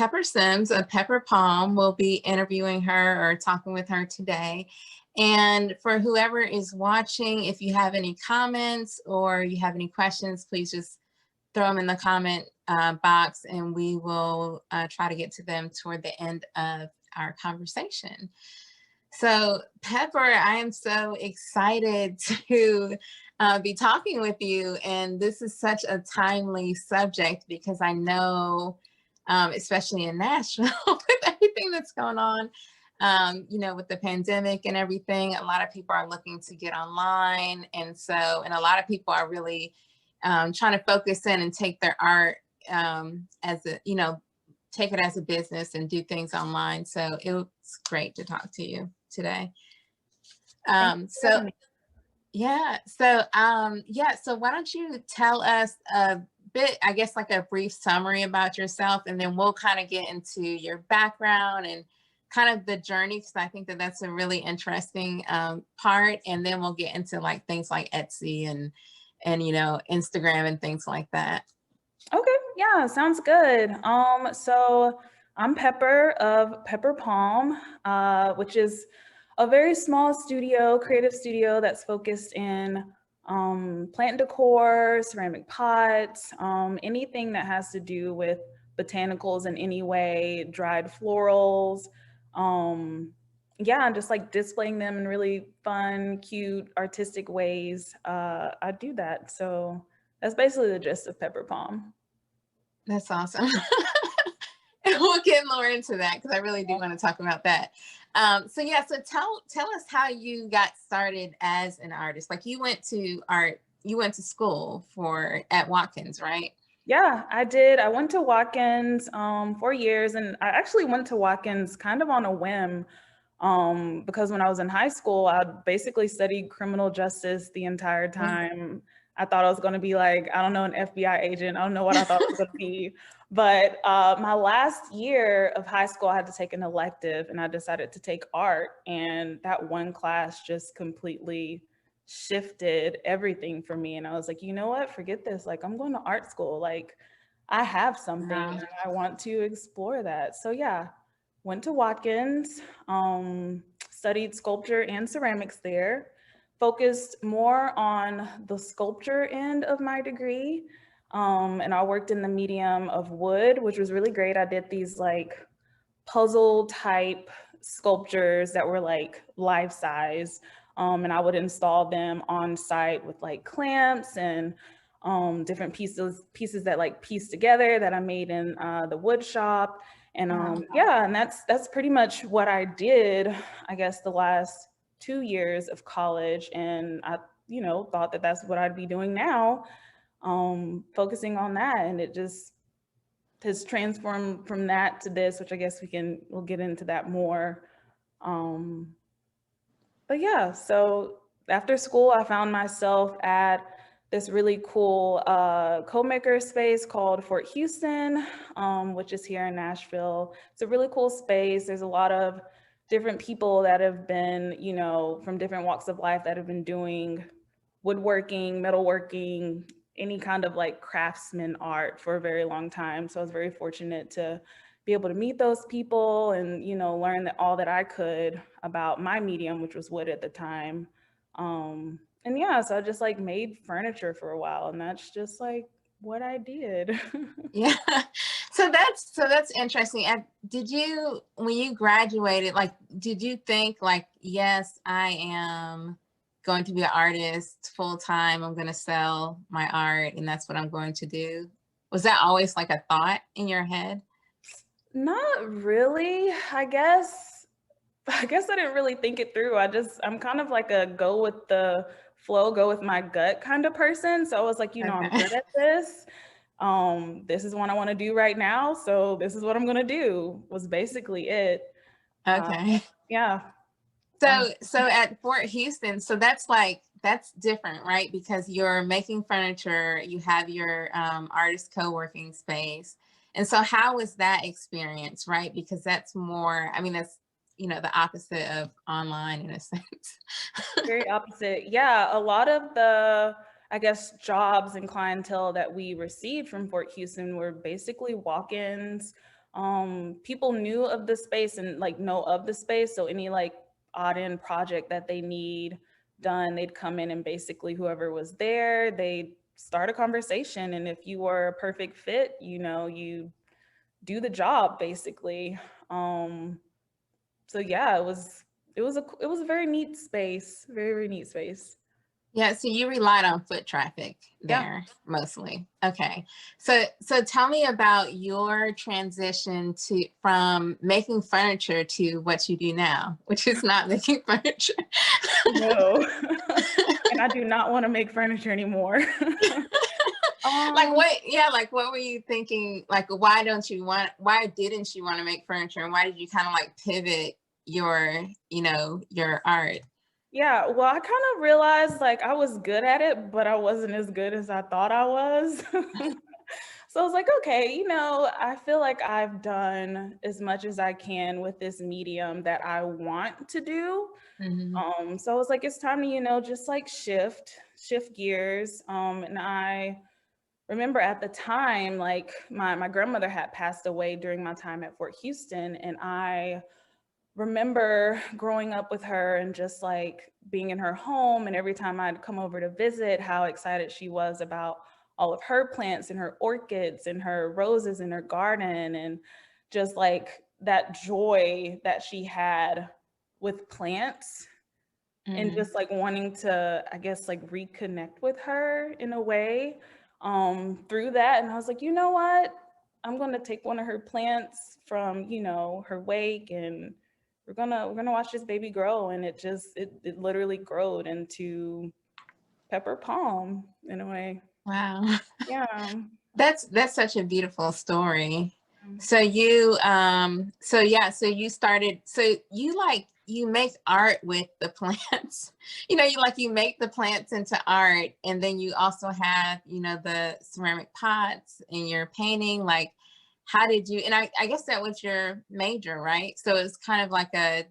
Pepper Sims of Pepper Palm. Will be interviewing her or talking with her today. And for whoever is watching, if you have any comments or you have any questions, please just throw them in the comment box and we will try to get to them toward the end of our conversation. So Pepper, I am so excited to be talking with you. And this is such a timely subject because I know, especially in Nashville, with everything that's going on, with the pandemic and everything, a lot of people are looking to get online. And a lot of people are really trying to focus in and take their art as a, take it as a business and do things online. So it was great to talk to you today. So why don't you tell us a bit, I guess, like a brief summary about yourself, and then we'll kind of get into your background and kind of the journey, because I think that that's a really interesting part. And then we'll get into like things like Etsy and Instagram and things like that. Okay, yeah, sounds good. So I'm Pepper of Pepper Palm, which is a very small studio, creative studio that's focused in plant decor, ceramic pots, anything that has to do with botanicals in any way, dried florals, and just like displaying them in really fun, cute, artistic ways. I do that. So that's basically the gist of Pepper Palm. That's awesome. And we'll get more into that because I really do want to talk about that. So tell us how you got started as an artist. Like you went to school at Watkins, right? Yeah, I did. I went to Watkins 4 years, and I actually went to Watkins kind of on a whim because when I was in high school, I basically studied criminal justice the entire time. I thought I was going to be like, I don't know, an FBI agent. I don't know what I thought I was going to be. But my last year of high school, I had to take an elective and I decided to take art. And that one class just completely shifted everything for me. And I was like, you know what, forget this. Like, I'm going to art school. Like, I have something and I want to explore that. So yeah, went to Watkins, studied sculpture and ceramics there, focused more on the sculpture end of my degree. And I worked in the medium of wood, which was really great. I did these like puzzle type sculptures that were like life size. And I would install them on site with like clamps and different pieces that like piece together that I made in the wood shop. And and that's pretty much what I did, I guess, the last 2 years of college. And I, thought that that's what I'd be doing now, focusing on that. And it just has transformed from that to this, which I guess we'll get into that more. But yeah, so after school, I found myself at this really cool co-maker space called Fort Houston, which is here in Nashville. It's a really cool space. There's a lot of different people that have been, from different walks of life that have been doing woodworking, metalworking, any kind of like craftsman art for a very long time. So I was very fortunate to be able to meet those people and, learn all that I could about my medium, which was wood at the time. So I just like made furniture for a while, and that's just like what I did. Yeah. So that's interesting. When you graduated, like, did you think like, yes, I am going to be an artist full time. I'm going to sell my art and that's what I'm going to do. Was that always like a thought in your head? Not really, I guess I didn't really think it through. I'm kind of like a go with the flow, go with my gut kind of person. So I was like, I'm good at this. This is what I want to do right now. So this is what I'm going to do was basically it. Okay. Yeah. So at Fort Houston, so that's different, right? Because you're making furniture, you have your artist co-working space. And so how was that experience, right? Because that's more, I mean, that's, the opposite of online in a sense. Very opposite. Yeah, a lot of the, I guess, jobs and clientele that we received from Fort Houston were basically walk-ins, People knew of the space and like know of the space. So any like odd end project that they need done, they'd come in and basically whoever was there, they start a conversation. And if you were a perfect fit, you know, you do the job basically. So yeah, it was a very neat space, very, very neat space. Yeah, so you relied on foot traffic Yeah. there mostly. Okay. So tell me about your transition to from making furniture to what you do now, which is not making furniture. No. And I do not want to make furniture anymore. Like Um, what, yeah, like what were you thinking? Like why didn't you want to make furniture, and why did you kind of like pivot your, your art? yeah, well, I kind of realized like I was good at it, but I wasn't as good as I thought I was. So I was like, okay, you know, I feel like I've done as much as I can with this medium that I want to do. Hmm. So I was like, it's time to, you know, just like shift gears. And I remember at the time, like my grandmother had passed away during my time at Fort Houston, and I remember growing up with her and just like being in her home, and every time I'd come over to visit, how excited she was about all of her plants and her orchids and her roses in her garden, and just like that joy that she had with plants, and Hmm. just like wanting to, I guess, like reconnect with her in a way through that. And I was like, you know what? I'm going to take one of her plants from, you know, her wake, and we're gonna watch this baby grow. And it literally growed into pepper palm in a way. Wow. Yeah. That's such a beautiful story. So you so yeah, so you started, so you like you make art with the plants. You make the plants into art, and then you also have, the ceramic pots in your painting. Like how did you, and I guess that was your major, right? So it's kind of like a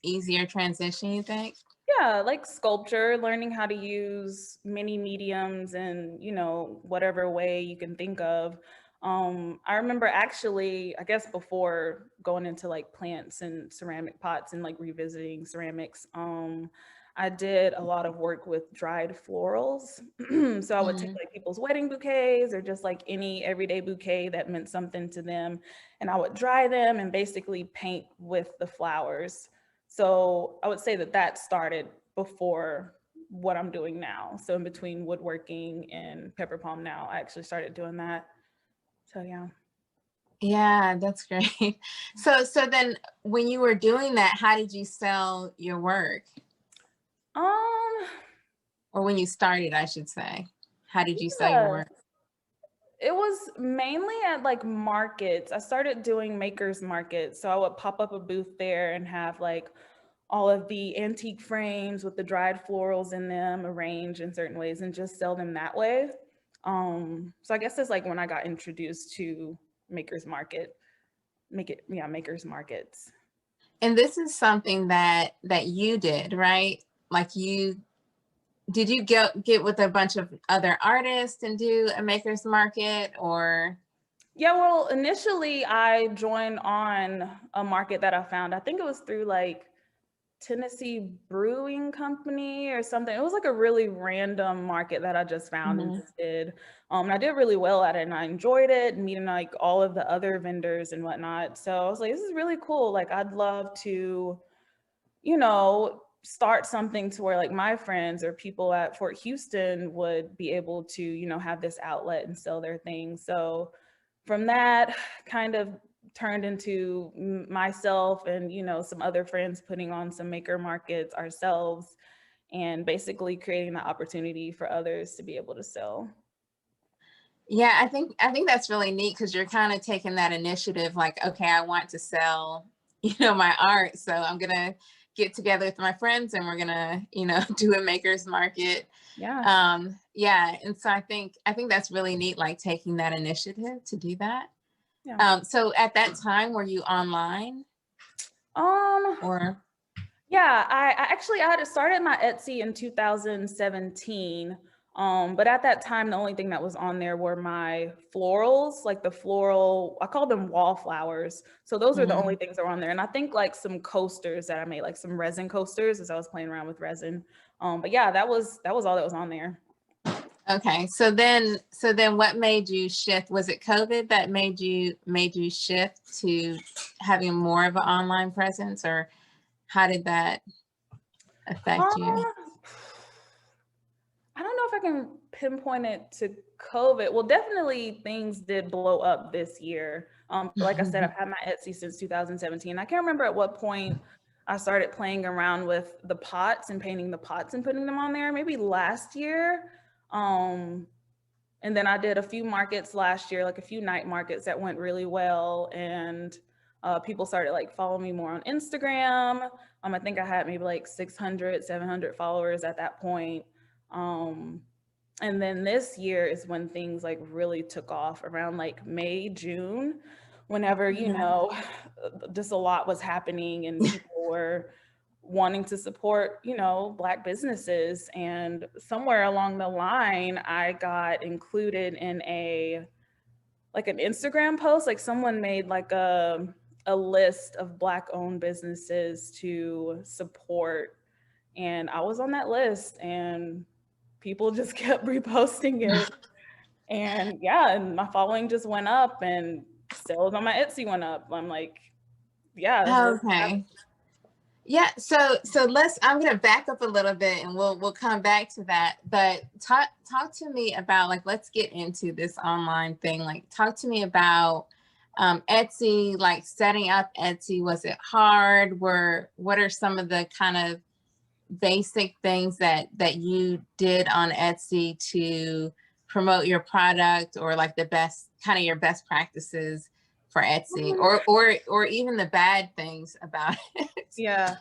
easier transition, you think? Yeah, like sculpture, learning how to use many mediums and, you know, whatever way you can think of. I remember actually, I guess before going into like plants and ceramic pots and like revisiting ceramics, I did a lot of work with dried florals. So I would take Hmm. like people's wedding bouquets or just like any everyday bouquet that meant something to them, and I would dry them and basically paint with the flowers. So I would say that that started before what I'm doing now. So in between woodworking and pepper palm now, I actually started doing that. So yeah. Yeah, that's great. So then when you were doing that, how did you sell your work? Um, Or when you started, I should say. How did you sell your yeah, work? it was mainly at like markets. I started doing makers markets. So I would pop up a booth there and have like all of the antique frames with the dried florals in them arranged in certain ways and just sell them that way. So I guess it's like when I got introduced to makers market, makers markets. And this is something that you did, right? Like did you get with a bunch of other artists and do a maker's market, or? Yeah, well, initially I joined on a market that I found. I think it was through like Tennessee Brewing Company or something. It was like a really random market that I just found and Mhm. just did. And I did really well at it, and I enjoyed it, meeting like all of the other vendors and whatnot. So I was like, this is really cool. Like I'd love to, you know, start something to where like my friends or people at Fort Houston would be able to, you know, have this outlet and sell their things. So from that kind of turned into myself and, you know, some other friends putting on some maker markets ourselves, and basically creating the opportunity for others to be able to sell. Yeah, I think that's really neat because you're kind of taking that initiative, like, okay, I want to sell, my art, so I'm gonna get together with my friends and we're gonna, do a maker's market. Yeah. Yeah, and so I think that's really neat, like taking that initiative to do that. Yeah. So at that time, were you online Um, or? yeah, I actually I had started my Etsy in 2017. But at that time, the only thing that was on there were my florals, like the floral, I call them wallflowers. So those are the only things that were on there. And I think like some coasters that I made, like some resin coasters as I was playing around with resin. But yeah, that was all that was on there. Okay. So then what made you shift? Was it COVID that made you shift to having more of an online presence, or how did that affect you? I don't know if I can pinpoint it to COVID. Well, definitely things did blow up this year. Like I said, I've had my Etsy since 2017. I can't remember at what point I started playing around with the pots and painting the pots and putting them on there, maybe last year. And then I did a few markets last year, like a few night markets that went really well. And people started like following me more on Instagram. I think I had maybe like 600, 700 followers at that point. And then this year is when things like really took off around like May, June, whenever, you know, just a lot was happening and people were wanting to support, you know, Black businesses. And somewhere along the line, I got included in an Instagram post, like someone made like a list of Black owned businesses to support. And I was on that list and people just kept reposting it. And yeah, and my following just went up and sales on my Etsy went up. I'm like, yeah. Okay. Yeah, so I'm gonna back up a little bit and we'll come back to that. But talk to me about, like, let's get into this online thing. Like, talk to me about Etsy, like setting up Etsy. Was it hard? What are some of the kind of basic things that you did on Etsy to promote your product, or like the best kind of your best practices for Etsy, or even the bad things about it? Yeah.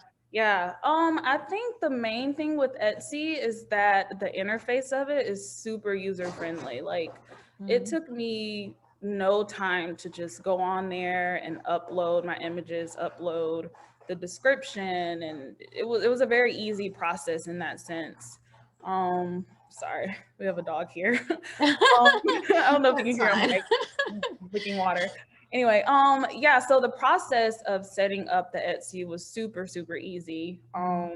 I think the main thing with Etsy is that the interface of it is super user friendly. Like it took me no time to just go on there and upload my images, upload the description, and it was a very easy process in that sense. Sorry, we have a dog here. I don't know if you can hear him like licking water. Anyway, yeah, so the process of setting up the Etsy was super, super easy. I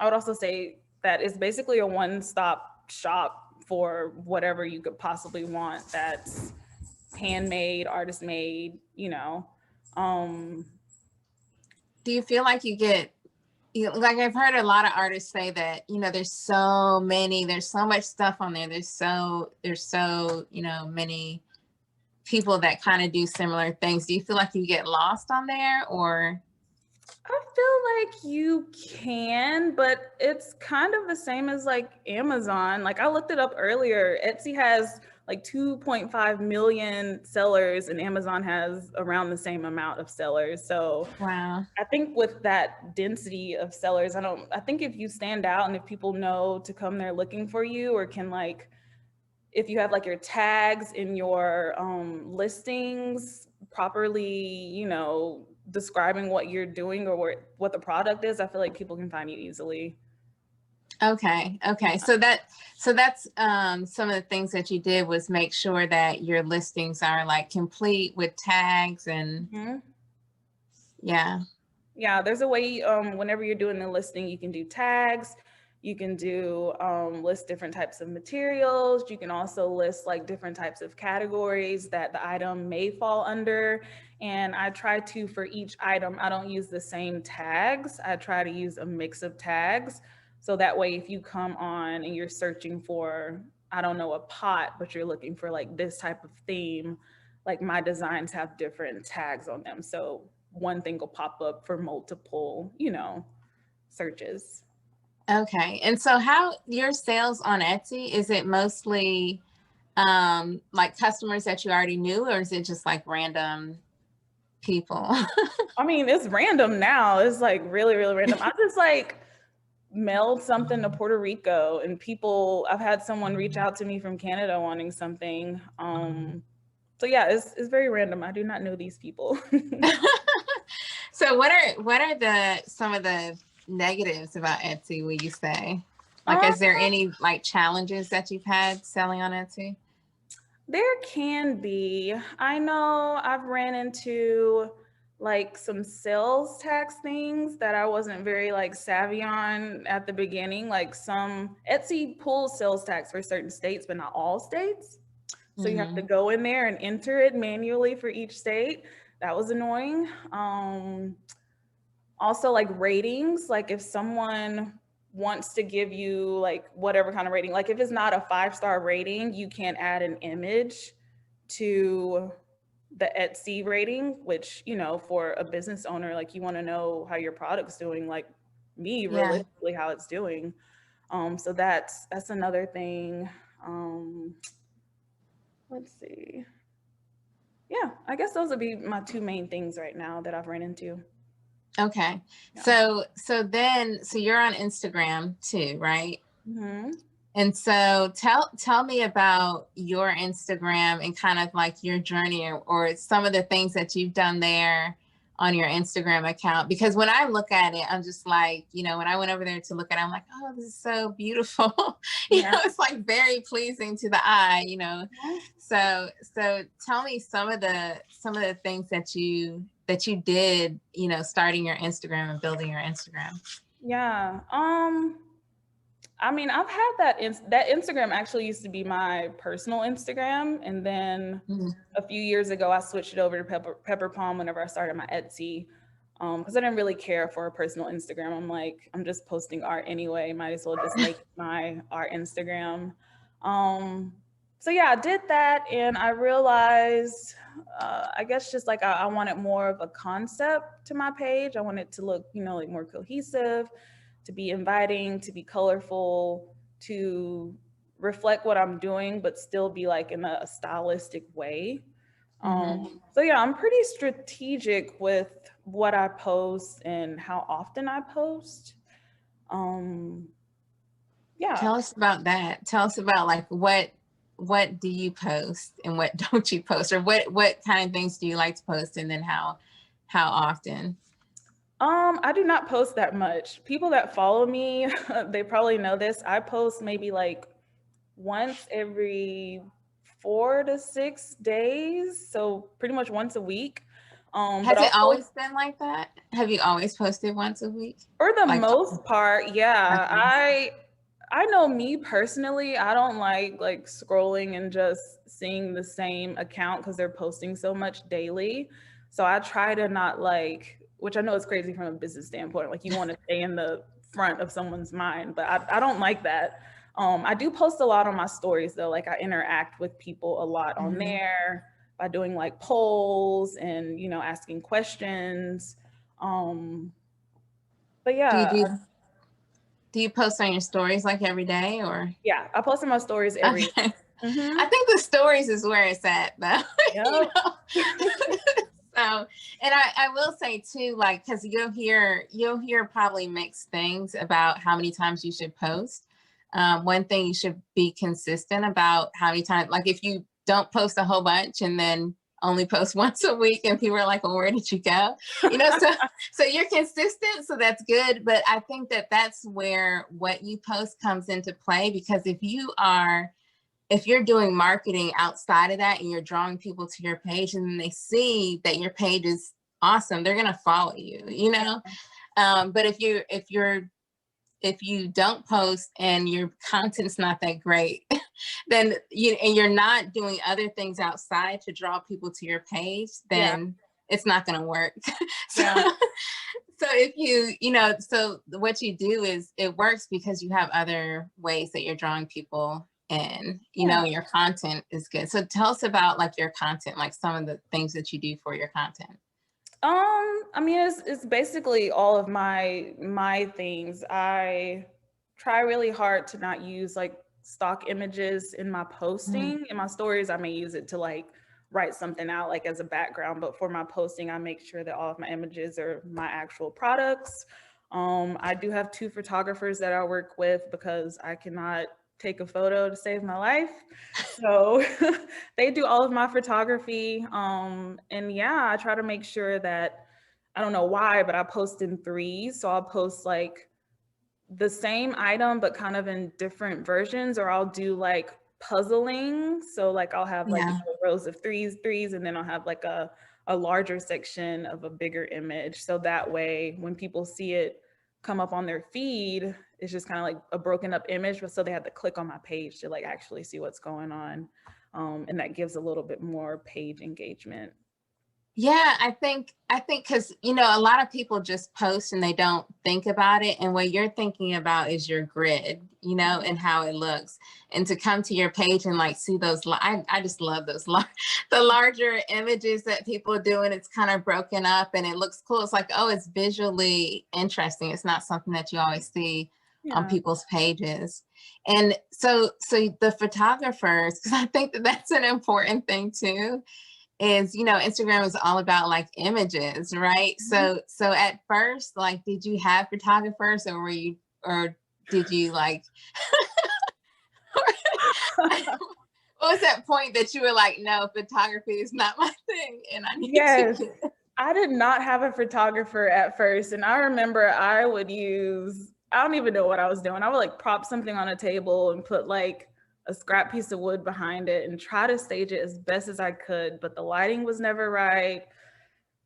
would also say that it's basically a one-stop shop for whatever you could possibly want that's handmade, artist made, you know. Do you feel like you get, like, I've heard a lot of artists say that, there's so much stuff on there. There's so, many people that kind of do similar things. Do you feel like you get lost on there, or? I feel like you can, but it's kind of the same as like Amazon. Like I looked it up earlier. Etsy has like 2.5 million sellers and Amazon has around the same amount of sellers. So Wow. I think with that density of sellers, I think if you stand out and if people know to come there looking for you, or can like, if you have like your tags in your listings properly, you know, describing what you're doing or what the product is, I feel like people can find you easily. Okay. So that's some of the things that you did was make sure that your listings are like complete with tags and yeah, there's a way whenever you're doing the listing, you can do tags, you can do list different types of materials, you can also list like different types of categories that the item may fall under. And I try to, for each item, I don't use the same tags. I try to use a mix of tags. So that way, if you come on and you're searching for, I don't know, a pot, but you're looking for like this type of theme, like my designs have different tags on them. So one thing will pop up for multiple, you know, searches. Okay. And so how your sales on Etsy, is it mostly like customers that you already knew, or is it just like random people? I mean, it's random now. It's like really, really random. I just like mailed something to Puerto Rico and people, I've had someone reach out to me from Canada wanting something. So yeah, it's very random. I do not know these people. So what are some of the negatives about Etsy, would you say? Like, is there any like challenges that you've had selling on Etsy? There can be. I know I've ran into like some sales tax things that I wasn't very like savvy on at the beginning. Like some Etsy pulls sales tax for certain states, but not all states. So you have to go in there and enter it manually for each state. That was annoying. Also like ratings, like if someone wants to give you like whatever kind of rating, like if it's not a 5-star rating, you can't add an image to the Etsy rating, which, you know, for a business owner, like you want to know how your product's doing, like me, Yeah. realistically, how it's doing. So that's another thing. Let's see. Yeah, I guess those would be my two main things right now that I've ran into. Okay. Yeah. So you're on Instagram too, right? Mm-hmm. And so tell me about your Instagram and kind of like your journey, or some of the things that you've done there on your Instagram account. Because when I look at it, I'm just like, you know, when I went over there to look at it, I'm like, oh, this is so beautiful. You Yeah. know, it's like very pleasing to the eye, you know. So tell me some of the things that you did, you know, starting your Instagram and building your Instagram. Yeah. I mean, I've had that Instagram actually used to be my personal Instagram, and then a few years ago I switched it over to Pepper Palm whenever I started my Etsy, because I didn't really care for a personal Instagram. I'm like, I'm just posting art anyway, might as well just make my art Instagram. So yeah, I did that, and I realized, I guess just like I wanted more of a concept to my page. I wanted to look, you know, like more cohesive, to be inviting, to be colorful, to reflect what I'm doing, but still be like in a stylistic way. So yeah, I'm pretty strategic with what I post and how often I post. Yeah. Tell us about that. Tell us about like what do you post and what don't you post, or what kind of things do you like to post, and then how often? I do not post that much. People that follow me, they probably know this. I post maybe like once every 4 to 6 days, so pretty much once a week. But Has it also, always been like that? Have you always posted once a week? for the Like, most part, yeah. okay. I know me personally, I don't like scrolling and just seeing the same account because they're posting so much daily. So I try to not like, which I know is crazy from a business standpoint, like you want to stay in the front of someone's mind, but I don't like that. I do post a lot on my stories though, like I interact with people a lot on there by doing like polls and, you know, asking questions. But Do you yeah, do you post on your stories like every day, or? yeah, I post in my stories every day. Okay. Mm-hmm. I think the stories is where it's at though. You Yep. know? So, and I will say too, like, because you'll hear probably mixed things about how many times you should post. One thing, you should be consistent about how many times. Like, if you don't post a whole bunch and then only post once a week, and people are like, "Well, where did you go?" You know, so you're consistent, so that's good. But I think that that's where what you post comes into play, because if you're doing marketing outside of that and you're drawing people to your page, and then they see that your page is awesome, they're going to follow you, you know? But if you don't post and your content's not that great, then you're not doing other things outside to draw people to your page, then it's not going to work. So, so if so what you do is, it works because you have other ways that you're drawing people in, your content is good. So tell us about like your content, like some of the things that you do for your content. I mean, it's basically all of my things. I try really hard to not use like stock images in my posting. In my stories, I may use it to like write something out like as a background, but for my posting, I make sure that all of my images are my actual products. I do have 2 photographers that I work with because I cannot take a photo to save my life. So they do all of my photography. And yeah, I try to make sure that, I don't know why, but I post in threes. So I'll post like the same item, but kind of in different versions, or I'll do like puzzling. So like I'll have like, you Yeah. know, rows of threes, and then I'll have like a larger section of a bigger image. So that way when people see it come up on their feed, it's just kind of like a broken up image, but so they have to click on my page to like actually see what's going on. And that gives a little bit more page engagement. Yeah, I think because you know a lot of people just post and they don't think about it, and what you're thinking about is your grid, you know, and how it looks, and to come to your page and like see those. I just love those the larger images that people do, and it's kind of broken up and it looks cool. It's like, oh, it's visually interesting. It's not something that you always see on Yeah. people's pages. And so the photographers, because I think that that's an important thing too, is, you know, Instagram is all about like images, right? So at first, like, did you have photographers, or did you like what was that point that you were like, no, photography is not my thing and I need to Yes. get I did not have a photographer at first. And I remember I would use, I don't even know what I was doing. I would like prop something on a table and put like a scrap piece of wood behind it and try to stage it as best as I could. But the lighting was never right.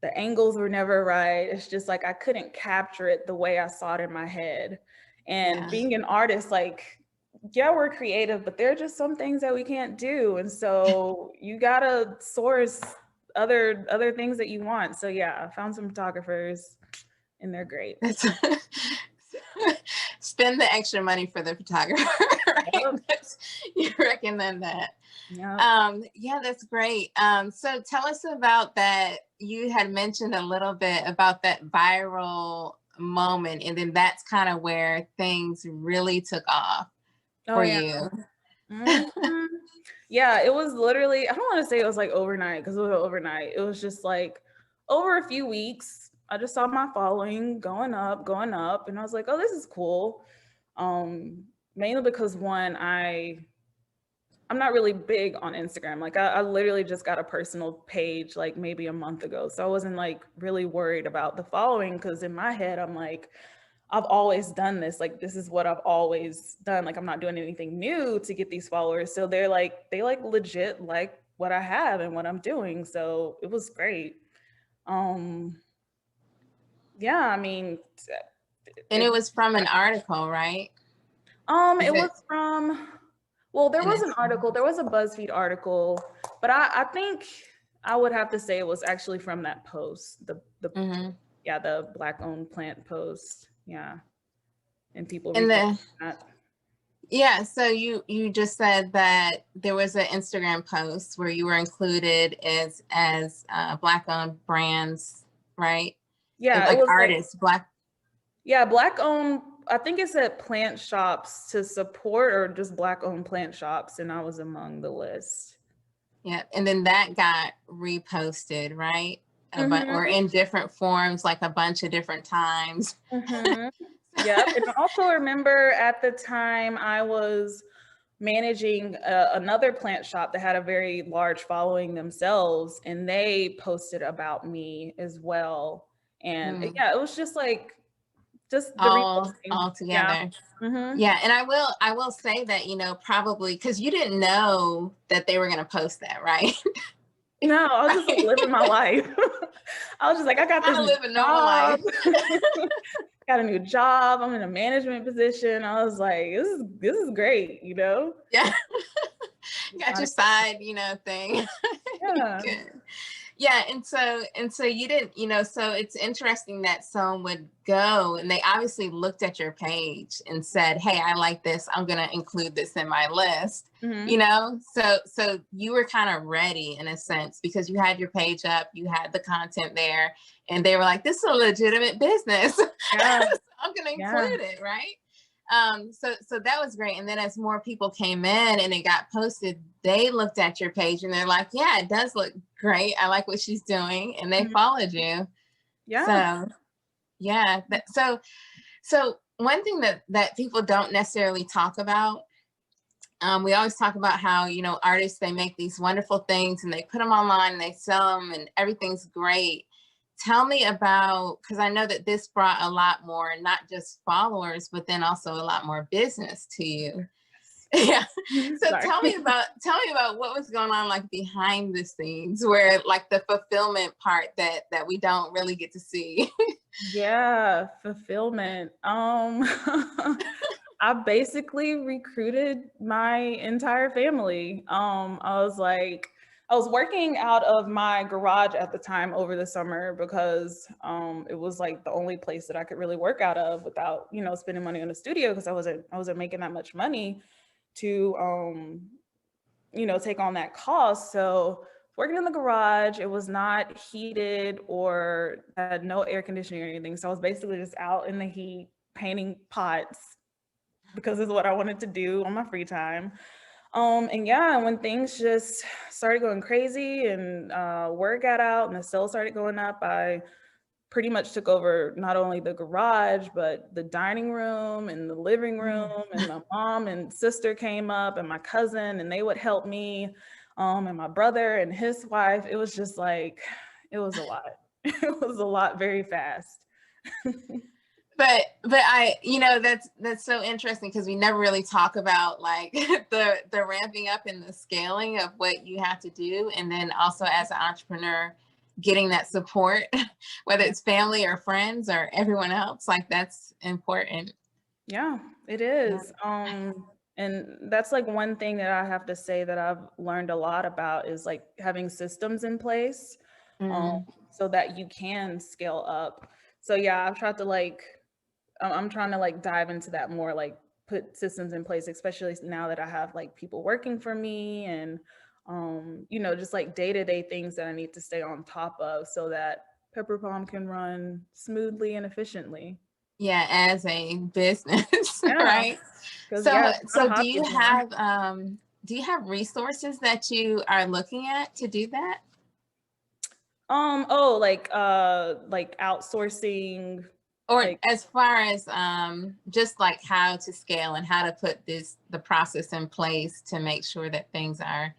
The angles were never right. It's just like I couldn't capture it the way I saw it in my head. And yeah. being an artist, like, yeah, we're creative, but there are just some things that we can't do. And so you gotta source other things that you want. So yeah, I found some photographers and they're great. That's spend the extra money for the photographer, right? Yep. You recommend that. Yep. Yeah, that's great. So tell us about that. You had mentioned a little bit about that viral moment, and then that's kind of where things really took off Oh for yeah. you. Mhm. Yeah, it was literally, I don't want to say it was like overnight because it was overnight. It was just like over a few weeks. I just saw my following going up, and I was like, oh, this is cool. Mainly because one, I'm not really big on Instagram. Like I literally just got a personal page like maybe a month ago. So I wasn't like really worried about the following because in my head, I'm like, I've always done this. Like, this is what I've always done. Like, I'm not doing anything new to get these followers. So they're like, they like legit like what I have and what I'm doing. So it was great. Um, yeah, I mean, And it was from an article, right? Is it was it from, well, there an was an article, there was a BuzzFeed article, but I think I would have to say it was actually from that post, Mhm. yeah, the Black owned plant post. Yeah. And people And reposted the that. yeah, so you just said that there was an Instagram post where you were included as Black owned brands, right? And Yeah, it like was like, artists, Black. yeah, Black owned, I think it said plant shops to support or just Black owned plant shops. And I was among the list. Yeah, and then that got reposted, right? Or Mm-hmm. in different forms, like a bunch of different times. Mm-hmm. Yep. And I also remember at the time I was managing another plant shop that had a very large following themselves, and they posted about me as well. And Mm, yeah, it was just like, just the reposting. all Yeah. together. Mm-hmm. Yeah, and I will say that, you know, probably because you didn't know that they were going to post that, right? No, I was just like living my life. I was just like, I got Kind this of new live a normal job. life. Got a new job. I'm in a management position. I was like, this is great, you know? Yeah. Just Got trying your to, side, you know, thing. yeah. Good. Yeah, and so you didn't, you know, so it's interesting that someone would go and they obviously looked at your page and said, hey, I like this, I'm gonna include this in my list, you Mm-hmm. know. So you were kind of ready in a sense because you had your page up, you had the content there, and they were like, this is a legitimate business. Yeah. So I'm gonna Yeah. include it, right? So that was great. And then as more people came in and it got posted, they looked at your page and they're like, yeah, it does look great. I like what she's doing. And they Mhm. followed you. Yeah. So yeah. So one thing that people don't necessarily talk about, we always talk about how, you know, artists, they make these wonderful things and they put them online and they sell them and everything's great. tell me about, because I know that this brought a lot more, not just followers, but then also a lot more business to you. Yeah. So Sorry. tell me about what was going on like behind the scenes, where like the fulfillment part that we don't really get to see. Yeah, fulfillment. I basically recruited my entire family. I was working out of my garage at the time over the summer because it was like the only place that I could really work out of without, you know, spending money on a studio because I wasn't making that much money to you know, take on that cost. So working in the garage, it was not heated or had no air conditioning or anything. So I was basically just out in the heat painting pots because it's what I wanted to do on my free time. And yeah, when things just started going crazy and word got out and the sales started going up, I pretty much took over not only the garage, but the dining room and the living room. And my mom and sister came up and my cousin, and they would help me. And my brother and his wife. It was just like, it was a lot. It was a lot very fast. But I, you know, that's so interesting because we never really talk about like the ramping up and the scaling of what you have to do, and then also as an entrepreneur getting that support, whether it's family or friends or everyone else, like that's important. Yeah, it is. And that's like one thing that I have to say that I've learned a lot about is like having systems in place, um, Mm. so that you can scale up. So yeah, I've tried to like, I'm trying to like dive into that more, like put systems in place, especially now that I have like people working for me and, you know, just like day-to-day things that I need to stay on top of so that Pepper Palm can run smoothly and efficiently. Yeah, as a business, Yeah, right? because So yeah, it's not a so hobby anymore. do you have resources that you are looking at to do that? Oh, like outsourcing, Or like, as far as just like how to scale and how to put the process in place to make sure that things are,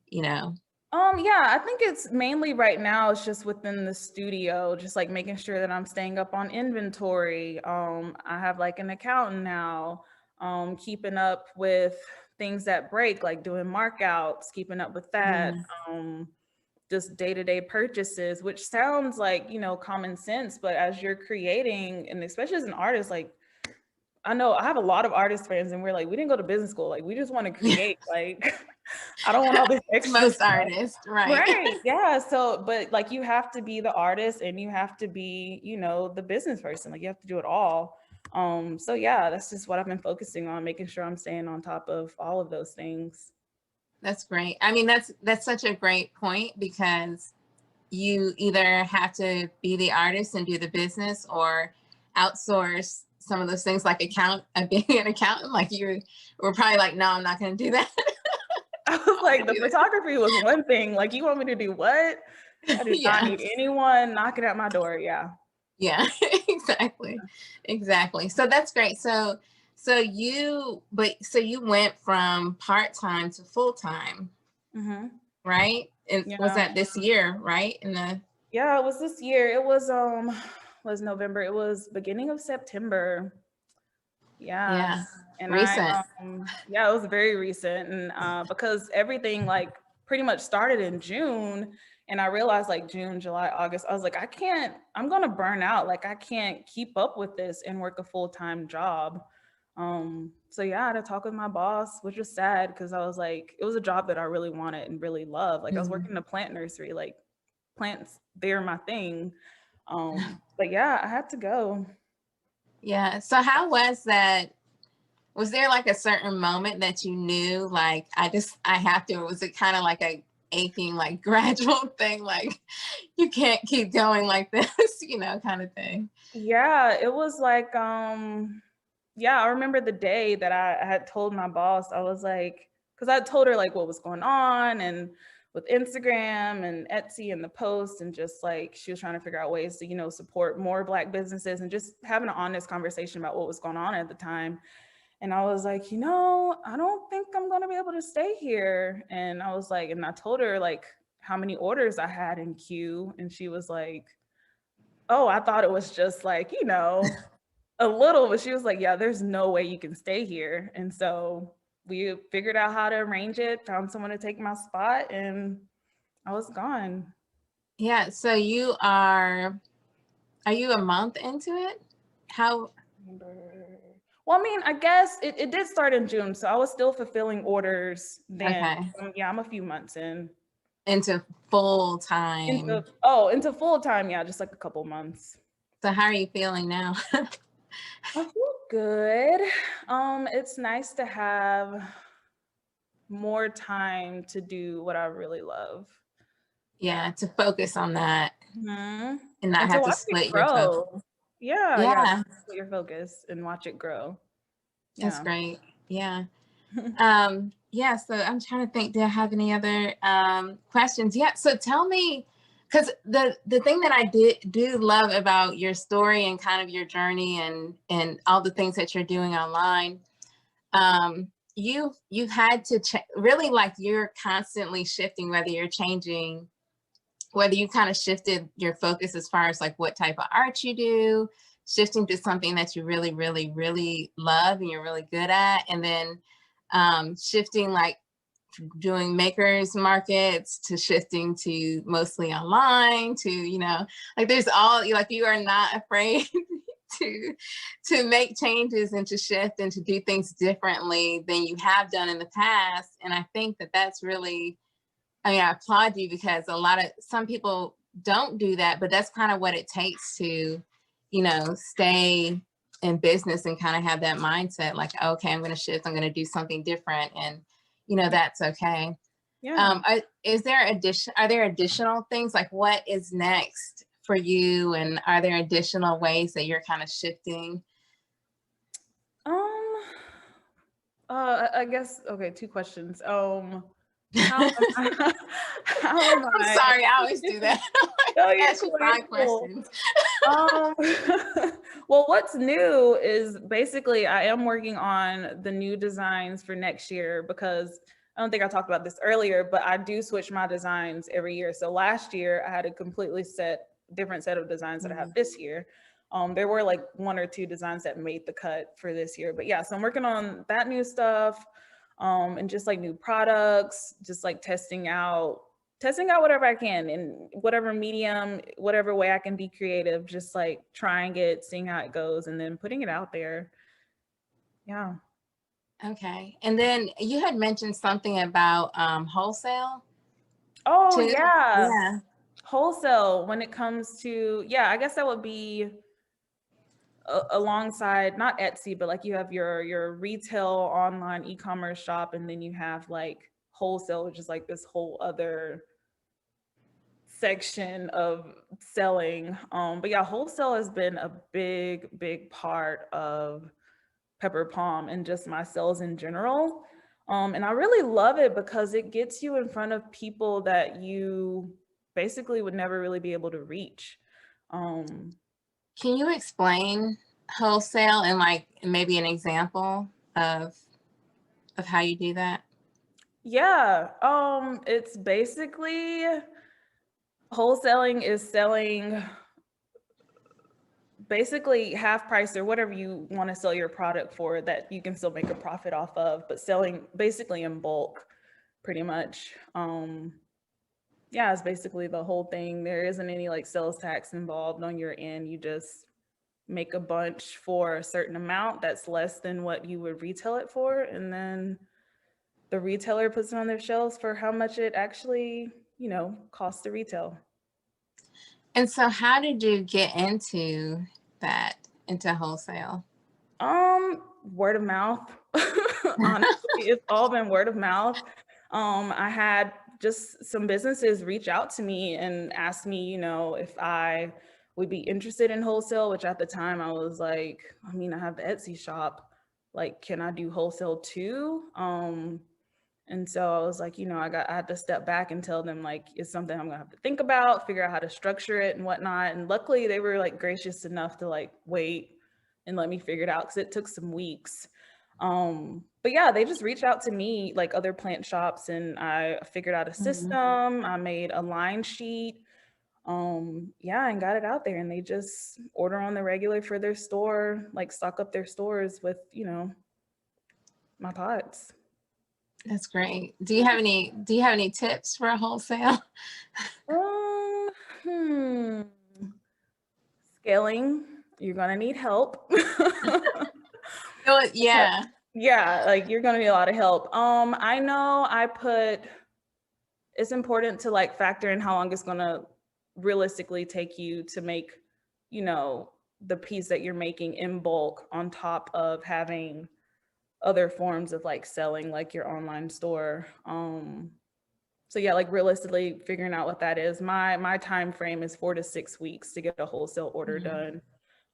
you know. yeah, I think it's mainly right now, it's just within the studio, just like making sure that I'm staying up on inventory. I have like an accountant now, keeping up with things that break, like doing markouts, keeping up with that. Mm. Just day-to-day purchases, which sounds like, you know, common sense, but as you're creating, and especially as an artist, like I know I have a lot of artist friends and we're like, we didn't go to business school. Like we just want to Yeah. create. Like I don't want all this extra Most stuff. artists, right? Right. Yeah. So, but like you have to be the artist and you have to be, you know, the business person. Like you have to do it all. So yeah, that's just what I've been focusing on, making sure I'm staying on top of all of those things. That's great. I mean, that's such a great point because you either have to be the artist and do the business or outsource some of those things like being an accountant. Like you were probably like, no, I'm not going to do that. I was I like, want the to do that. photography was one thing. Like, you want me to do what? I do not Yeah. need anyone knocking at my door. Yeah. Yeah, exactly. Exactly. So that's great. So you went from part-time to full-time, Hmm. right? And was Yeah. that this year, right? In the Yeah. It was this year. It was November. It was beginning of September. Yeah. Yeah, And recent. yeah, it was very recent. And because everything like pretty much started in June. And I realized like June, July, August, I was like, I'm going to burn out. Like, I can't keep up with this and work a full-time job. So yeah, I had to talk with my boss, which was sad because I was like, it was a job that I really wanted and really loved. Like, I was working Mhm. in a plant nursery, like, plants, they're my thing. But yeah, I had to go. Yeah. So how was that? Was there like a certain moment that you knew, like, I have to, or was it kind of like a aching, like gradual thing, like you can't keep going like this, kind of thing? Yeah, it was like, yeah, I remember the day that I had told my boss, I was like, because I told her like what was going on and with Instagram and Etsy and the post, and just like she was trying to figure out ways to, you know, support more Black businesses and just having an honest conversation about what was going on at the time. And I was like, you know, I don't think I'm going to be able to stay here. And I was like, and I told her like how many orders I had in queue. And she was like, oh, I thought it was just like, a little, but she was like, yeah, there's no way you can stay here. And so we figured out how to arrange it, found someone to take my spot, and I was gone. Yeah, so are you a month into it? How, Well, I mean, I guess it did start in June, so I was still fulfilling orders then. okay, Yeah, I'm a few months in. into full time. Into full time, yeah, just like a couple months. So how are you feeling now? I feel good. It's nice to have more time to do what I really love. Yeah, to focus on that Hmm. and not And to have to watch it split your focus. grow. Yeah, Yeah, just put your focus and watch it grow. that's Yeah. great. Yeah. Yeah, so I'm trying to think, do I have any other questions? Yeah, so tell me, because the thing that I do love about your story and kind of your journey and all the things that you're doing online, you've had to really, like, you're constantly shifting, whether you're changing, whether you kind of shifted your focus as far as like what type of art you do, shifting to something that you really, really, really love and you're really good at, and then shifting, like doing makers markets to shifting to mostly online to, like there's all, like you are not afraid to make changes and to shift and to do things differently than you have done in the past. And I think that that's really, I mean, I applaud you, because some people don't do that, but that's kind of what it takes to, stay in business and kind of have that mindset, like, okay, I'm going to shift, I'm going to do something different. And, that's okay. Yeah. Are there additional things, like what is next for you? And are there additional ways that you're kind of shifting? Um, I guess, okay, two questions. How am I, how am I'm I? sorry, I always do that. No, you're Ask you quite 5 questions. cool. Um, well, what's new is basically I am working on the new designs for next year, because I don't think I talked about this earlier, but I do switch my designs every year. So last year I had a completely different set of designs that I have this year. There were like one or two designs that made the cut for this year, but yeah, so I'm working on that new stuff, and just like new products, just like testing out whatever I can in whatever medium, whatever way I can be creative, just like trying it, seeing how it goes, and then putting it out there. Yeah. Okay. And then you had mentioned something about wholesale Oh, too. yeah. Yeah. Wholesale, when it comes to, yeah, I guess that would be alongside not Etsy, but like you have your retail online e-commerce shop, and then you have like wholesale, which is like this whole other section of selling. But yeah, wholesale has been a big part of Pepper Palm and just my sales in general. And I really love it because it gets you in front of people that you basically would never really be able to reach. Um, Can you explain wholesale and like maybe an example of how you do that? yeah, it's basically wholesaling is selling basically half price or whatever you want to sell your product for that you can still make a profit off of, but selling basically in bulk, pretty much. Yeah, it's basically the whole thing. There isn't any like sales tax involved on your end. You just make a bunch for a certain amount that's less than what you would retail it for, and then the retailer puts it on their shelves for how much it actually, costs to retail. And so how did you get into that, into wholesale? Word of mouth. Honestly, it's all been word of mouth. I had just some businesses reach out to me and ask me, if I would be interested in wholesale, which at the time I was like, I mean, I have the Etsy shop. Like, can I do wholesale too? And so I was like, I had to step back and tell them like it's something I'm gonna have to think about, figure out how to structure it and whatnot. And luckily they were like gracious enough to like wait and let me figure it out because it took some weeks. But yeah, they just reached out to me like other plant shops, and I figured out a Mhm. system. I made a line sheet. Yeah, and got it out there, and they just order on the regular for their store, like stock up their stores with, my pots. That's great. Do you have any tips for a wholesale? Um, hmm. Scaling, you're gonna need help. Yeah. Yeah, like you're gonna need a lot of help. I know it's important to like factor in how long it's gonna realistically take you to make, you know, the piece that you're making in bulk on top of having other forms of like selling, like your online store. So yeah, like realistically figuring out what that is. My time frame is 4 to 6 weeks to get a wholesale order Mhm. done.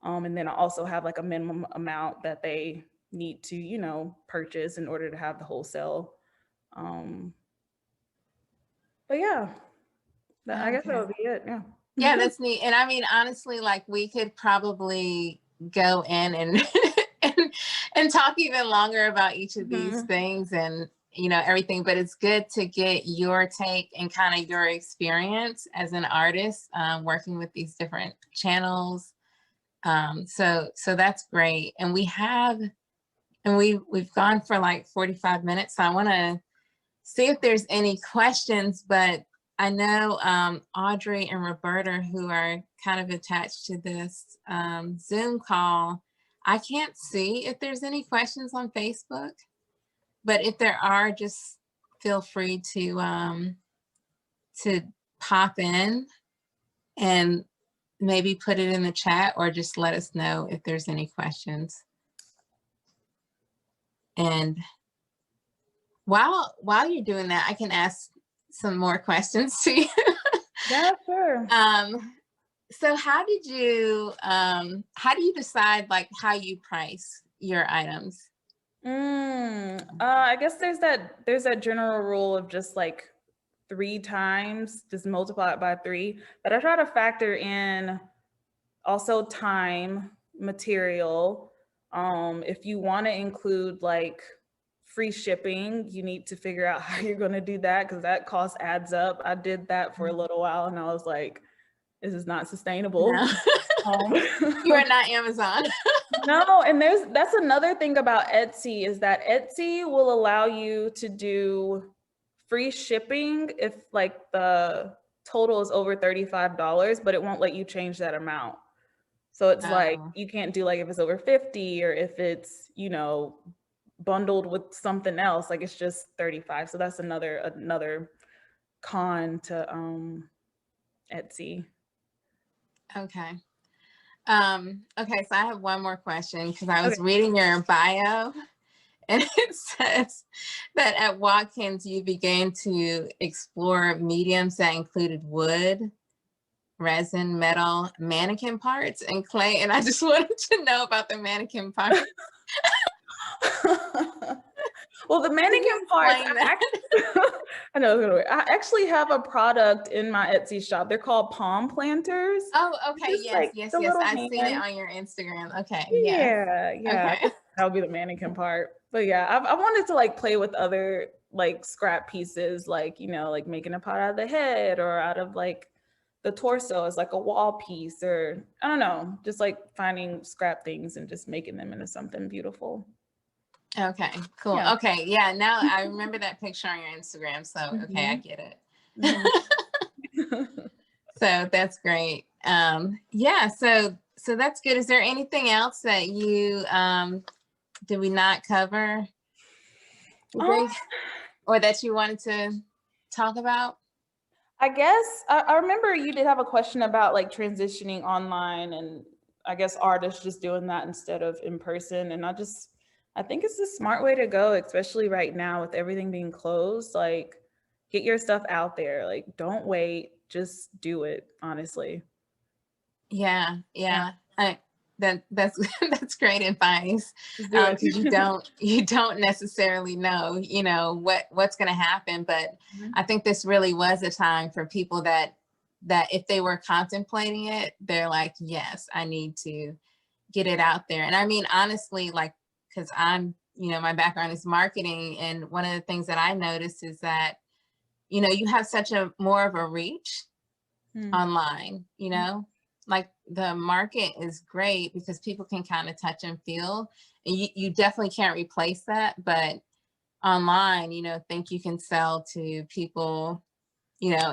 And then I also have like a minimum amount that they need to, purchase in order to have the wholesale. Um, but yeah, I guess that Okay. would be it. Yeah. Yeah, that's neat. And I mean, honestly, like we could probably go in and and, and talk even longer about each of these Mhm. things and everything. But it's good to get your take and kind of your experience as an artist working with these different channels. So that's great. And we've gone for like 45 minutes. So I want to see if there's any questions, but I know Audrey and Roberta, who are kind of attached to this Zoom call, I can't see if there's any questions on Facebook, but if there are, just feel free to pop in and maybe put it in the chat or just let us know if there's any questions. And while you're doing that, I can ask some more questions to you. Yeah, sure. So how do you decide like how you price your items? I guess there's that general rule of just like 3 times, just multiply it by 3. But I try to factor in also time, material. If you want to include like free shipping, you need to figure out how you're going to do that because that cost adds up. I did that for a little while and I was like, this is not sustainable. No, Um, you are not Amazon. no, and that's another thing about Etsy is that Etsy will allow you to do free shipping if like the total is over $35, but it won't let you change that amount. So it's like Oh, you can't do like if it's over 50 or if it's, bundled with something else, like it's just 35. So that's another con to Etsy. okay. Okay, so I have one more question because I Okay. was reading your bio and it says that at Watkins you began to explore mediums that included wood, resin, metal, mannequin parts, and clay. And I just wanted to know about the mannequin parts. Well, the Can mannequin you parts, explain that? I know it's gonna work. I actually have a product in my Etsy shop. They're called palm planters. Oh, okay. Just Yes, like yes, the yes. little I've seen it hand. on your Instagram. Okay. Yes. Yeah, yeah. Okay. That would be the mannequin part. But yeah, I wanted to like play with other like scrap pieces, like, like making a pot out of the head or out of like the torso as like a wall piece, or I don't know, just like finding scrap things and just making them into something beautiful. Okay. Cool. Yeah. Okay. Yeah. Now I remember that picture on your Instagram. So, okay, I Mhm. get it. Mhm. So that's great. Yeah. So that's good. Is there anything else that did we not cover? You Um, think, or that you wanted to talk about? I guess I remember you did have a question about like transitioning online and I guess artists just doing that instead of in person. And I think it's a smart way to go, especially right now with everything being closed. Like, get your stuff out there. Like, don't wait, just do it, honestly. Yeah, Yeah, yeah. That's that's great advice. just do it. Because you don't necessarily know, what's going to happen. But Mhm. I think this really was a time for people that if they were contemplating it, they're like, yes, I need to get it out there. And I mean, honestly, like, because my background is marketing, and one of the things that I noticed is that, you have such a more of a reach online, you know, like the market is great because people can kind of touch and feel, and you definitely can't replace that, but online, you know, think you can sell to people, you know,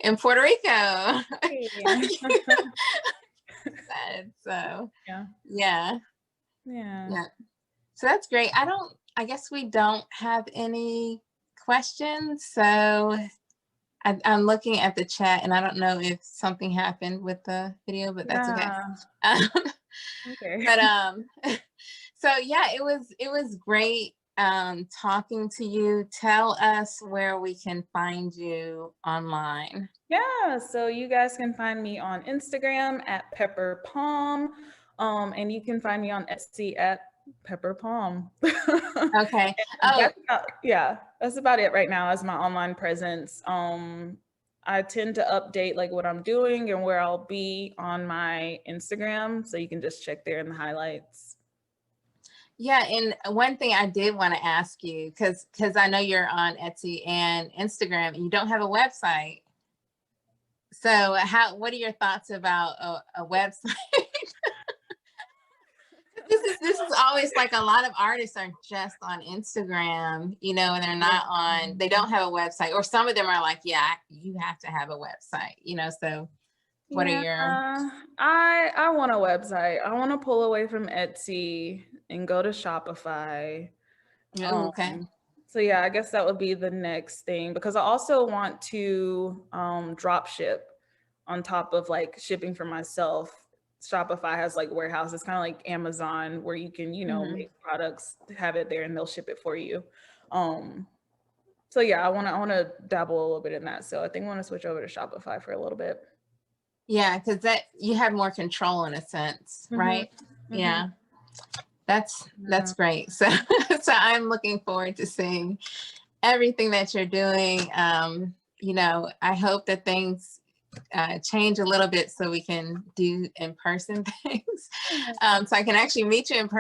in Puerto Rico. Yeah. So Yeah. yeah. Yeah. Yeah. So that's great. I guess we don't have any questions. So I'm looking at the chat and I don't know if something happened with the video, but that's okay. Yeah. Okay. But so yeah, it was great talking to you. Tell us where we can find you online. Yeah, so you guys can find me on Instagram at Pepper Palm, and you can find me on Etsy at Pepper Palm. Okay. And Oh, that's about it right now as my online presence. I tend to update like what I'm doing and where I'll be on my Instagram, so you can just check there in the highlights. yeah, and one thing I did want to ask you, because I know you're on Etsy and Instagram, and you don't have a website. So what are your thoughts about a website? This is always like a lot of artists are just on Instagram, you know, and they're not on, they don't have a website, or some of them are like, yeah, you have to have a website, you know, so what are Yeah, your, I want a website. I want to pull away from Etsy and go to Shopify. oh, okay. So yeah, I guess that would be the next thing, because I also want to drop ship on top of like shipping for myself. Shopify has like warehouses, kind of like Amazon, where you can, you know, make products, have it there, and they'll ship it for you. So yeah, I want to dabble a little bit in that. So I think I want to switch over to Shopify for a little bit. Yeah, because that you have more control in a sense, right? Yeah. That's great. So so I'm looking forward to seeing everything that you're doing. You know, I hope that things change a little bit so we can do in-person things. So I can actually meet you in person.